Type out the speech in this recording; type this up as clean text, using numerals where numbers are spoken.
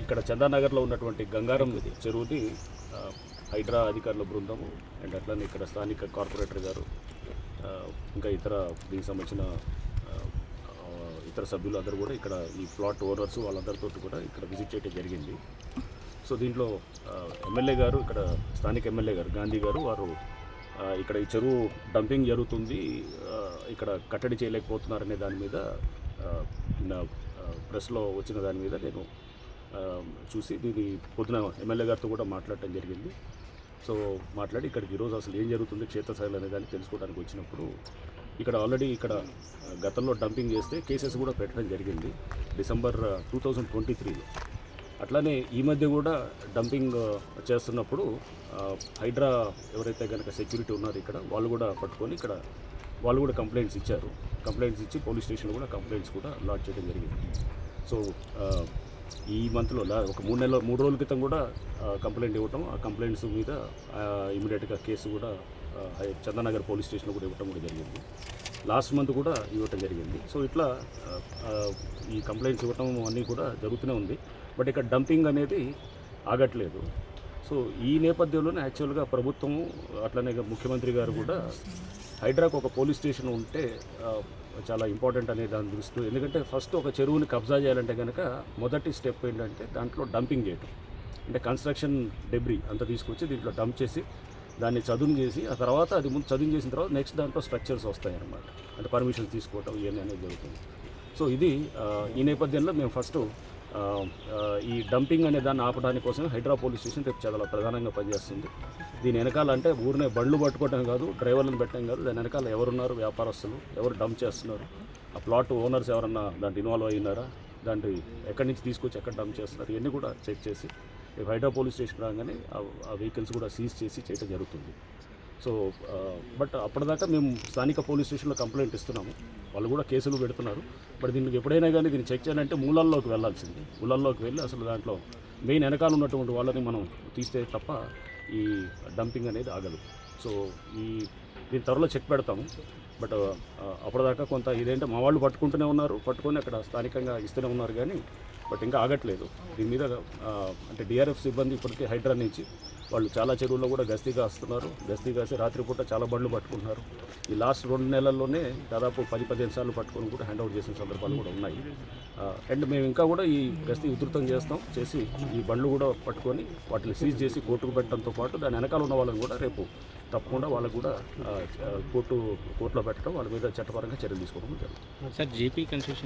ఇక్కడ చందానగర్లో ఉన్నటువంటి గంగారం చెరువుని హైడ్రా అధికారుల బృందము అండ్ అట్లనే ఇక్కడ స్థానిక కార్పొరేటర్ గారు ఇంకా ఇతర దీనికి సంబంధించిన ఇతర సభ్యులు అందరూ కూడా ఇక్కడ ఈ ప్లాట్ ఓనర్స్ వాళ్ళందరితో కూడా ఇక్కడ విజిట్ చేయడం జరిగింది. సో దీంట్లో ఎమ్మెల్యే గారు, ఇక్కడ స్థానిక ఎమ్మెల్యే గారు గాంధీ గారు వారు ఇక్కడ ఈ చెరువు డంపింగ్ జరుగుతుంది, ఇక్కడ కట్టడి చేయలేకపోతున్నారనే దాని మీద ప్రెస్లో వచ్చిన దాని మీద నేను చూసి దీన్ని పొద్దున ఎమ్మెల్యే గారితో కూడా మాట్లాడటం జరిగింది. సో మాట్లాడి ఇక్కడికి ఈరోజు అసలు ఏం జరుగుతుంది క్షేత్రస్థాయిలో అనే దాన్ని తెలుసుకోవడానికి వచ్చినప్పుడు ఇక్కడ ఆల్రెడీ ఇక్కడ గతంలో డంపింగ్ చేస్తే కేసెస్ కూడా పెట్టడం జరిగింది డిసెంబర్ 2023లో. అట్లానే ఈ మధ్య కూడా డంపింగ్ చేస్తున్నప్పుడు హైడ్రా ఎవరైతే కనుక సెక్యూరిటీ ఉన్నారో ఇక్కడ వాళ్ళు కూడా పట్టుకొని ఇక్కడ వాళ్ళు కూడా కంప్లైంట్స్ ఇచ్చారు. కంప్లైంట్స్ ఇచ్చి పోలీస్ స్టేషన్లో కూడా కంప్లైంట్స్ కూడా లాడ్జ్ చేయడం జరిగింది. సో ఈ మంత్లో ఒక 3 రోజుల క్రితం కూడా కంప్లైంట్ ఇవ్వటం, ఆ కంప్లైంట్స్ మీద ఇమీడియట్గా కేసు కూడా చందానగర్ పోలీస్ స్టేషన్లో కూడా ఇవ్వటం కూడా జరిగింది. లాస్ట్ మంత్ కూడా ఇవ్వటం జరిగింది. సో ఇట్లా ఈ కంప్లైంట్స్ ఇవ్వటం అన్నీ కూడా జరుగుతూనే ఉంది. బట్ ఇక్కడ డంపింగ్ అనేది ఆగట్లేదు. సో ఈ నేపథ్యంలోనే యాక్చువల్గా ప్రభుత్వము అట్లనే ముఖ్యమంత్రి గారు కూడా హైడ్రాకు ఒక పోలీస్ స్టేషన్ ఉంటే చాలా ఇంపార్టెంట్ అనే దాని దృష్టిలో, ఎందుకంటే ఫస్ట్ ఒక చెరువుని కబ్జా చేయాలంటే కనుక మొదటి స్టెప్ ఏంటంటే దాంట్లో డంపింగ్ చేయటం, అంటే కన్స్ట్రక్షన్ డెబ్రీ అంతా తీసుకొచ్చి దీంట్లో డంప్ చేసి దాన్ని చదును చేసి ఆ తర్వాత అది ముందు చదును చేసిన తర్వాత నెక్స్ట్ దాంట్లో స్ట్రక్చర్స్ వస్తాయి అన్నమాట, అంటే పర్మిషన్స్ తీసుకోవటం ఇవన్నీ అనేది జరుగుతుంది. సో ఇది ఈ నేపథ్యంలో మేము ఫస్ట్ ఈ డంపింగ్ అనే దాన్ని ఆపడానికి కోసం హైడ్రా పోలీస్ స్టేషన్ రేపు చాలా ప్రధానంగా పనిచేస్తుంది. దీని వెనకాల అంటే ఊరినే బండ్లు పట్టుకోవటం కాదు, డ్రైవర్లను పెట్టడం కాదు, దాని వెనకాల ఎవరున్నారు, వ్యాపారస్తులు ఎవరు డంప్ చేస్తున్నారు, ఆ ప్లాట్ ఓనర్స్ ఎవరన్నా దాంట్లో ఇన్వాల్వ్ అయినారా, దాంట్లో ఎక్కడి నుంచి తీసుకొచ్చి ఎక్కడ డంప్ చేస్తున్నారు, ఇవన్నీ కూడా చెక్ చేసి రేపు హైడ్రా పోలీస్ స్టేషన్ రాగానే ఆ వెహికల్స్ కూడా సీజ్ చేసి చేయడం జరుగుతుంది. సో బట్ అప్పటిదాకా మేము స్థానిక పోలీస్ స్టేషన్లో కంప్లైంట్ ఇస్తున్నాము, వాళ్ళు కూడా కేసులు పెడుతున్నారు. బట్ దీనికి ఎప్పుడైనా కానీ దీన్ని చెక్ చేయాలంటే మూలాల్లోకి వెళ్ళాల్సింది. మూలాల్లోకి వెళ్ళి అసలు దాంట్లో మెయిన్ వెనకాల ఉన్నటువంటి వాళ్ళని మనం తీస్తే తప్ప ఈ డంపింగ్ అనేది ఆగదు. సో దీని త్వరలో చెక్ పెడతాము. బట్ అప్పటిదాకా కొంత ఇదేంటే మా వాళ్ళు పట్టుకుంటూనే ఉన్నారు, పట్టుకొని అక్కడ స్థానికంగా ఇస్తూనే ఉన్నారు, కానీ బట్ ఇంకా ఆగట్లేదు. దీని మీద అంటే డిఆర్ఎఫ్ సిబ్బంది ఇప్పటికే హైడ్రా నుంచి వాళ్ళు చాలా చెరువుల్లో కూడా గస్తీ కాస్తున్నారు. గస్తీ కాసి రాత్రిపూట చాలా బండ్లు పట్టుకుంటున్నారు. ఈ లాస్ట్ 2 నెలల్లోనే దాదాపు 10-15 సార్లు పట్టుకొని కూడా హ్యాండ్ అవుట్ చేసిన సందర్భాలు కూడా ఉన్నాయి. అండ్ మేము ఇంకా కూడా ఈ గస్తీ ఉధృతం చేసి ఈ బండ్లు కూడా పట్టుకొని వాటిని సీజ్ చేసి కోర్టుకు పెట్టడంతో పాటు దాని వెనకాల ఉన్న వాళ్ళని కూడా రేపు తప్పకుండా వాళ్ళకు కూడా కోర్టులో పెట్టడం, వాళ్ళ మీద చట్టపరంగా చర్యలు తీసుకోవడం జరుగుతుంది. Sir, JP construction